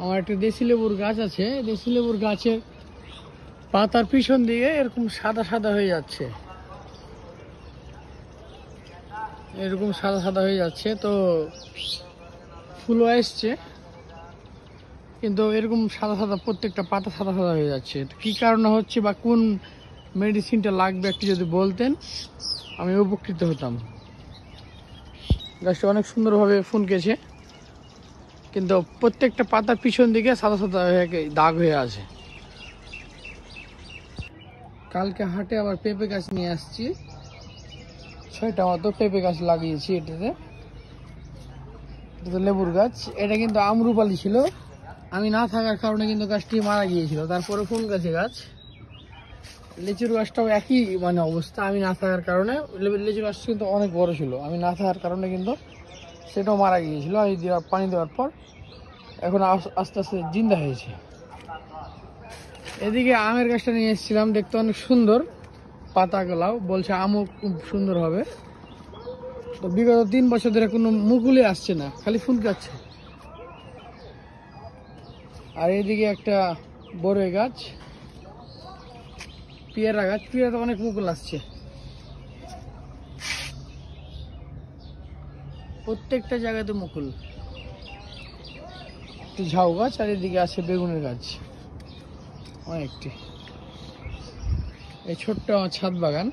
আমার একটা দেশি লেবুর গাছ আছে, দেশি লেবুর গাছের পাতার পিছন দিকে এরকম সাদা সাদা হয়ে যাচ্ছে, এরকম সাদা সাদা হয়ে যাচ্ছে। তো ফুলও এসছে, কিন্তু এরকম সাদা সাদা প্রত্যেকটা পাতা সাদা সাদা হয়ে যাচ্ছে। কি কারণে হচ্ছে বা কোন মেডিসিনটা লাগবে একটু যদি বলতেন আমি উপকৃত হতাম। গাছটা অনেক সুন্দরভাবে ফুনকেছে, কিন্তু প্রত্যেকটা পাতার পিছন দিকে সাদা সাদা হয়ে দাগ হয়ে আছে। কালকে হাটে আবার পেঁপে গাছ নিয়ে আসছি, 6টা মতো পেঁপে গাছ লাগিয়েছি। এটা লেবুর গাছ, এটা কিন্তু আমরুপালি ছিল, আমি না থাকার কারণে কিন্তু গাছটি মারা গিয়েছিল। তারপরে ফুল গাছে গাছ, লিচুর গাছটাও একই মানে অবস্থা, আমি না থাকার কারণে। লিচুর গাছ কিন্তু অনেক বড় ছিল, আমি না থাকার কারণে কিন্তু সেটাও মারা গিয়েছিল। আমি পানি দেওয়ার পর এখন আস্তে আস্তে জিন্দা হয়েছে। এদিকে আমের গাছটা নিয়ে এসেছিলাম, দেখতে অনেক সুন্দর, পাতাগুলাও বলছে আমও খুব সুন্দর হবে। তো বিগত 3 বছর ধরে কোনো মুকুলে আসছে না, খালি ফুল গাচ্ছে। আর এইদিকে একটা বড়ই গাছ, পেয়ারা গাছ, পেয়ারাতে অনেক মুকুল আসছে। প্রত্যেকটা জায়গাতে মুকুল। একটি ঝাউ গাছ, আর এদিকে আছে বেগুনের গাছ অনেকটি। এই ছোট্ট আমার ছাদ বাগান।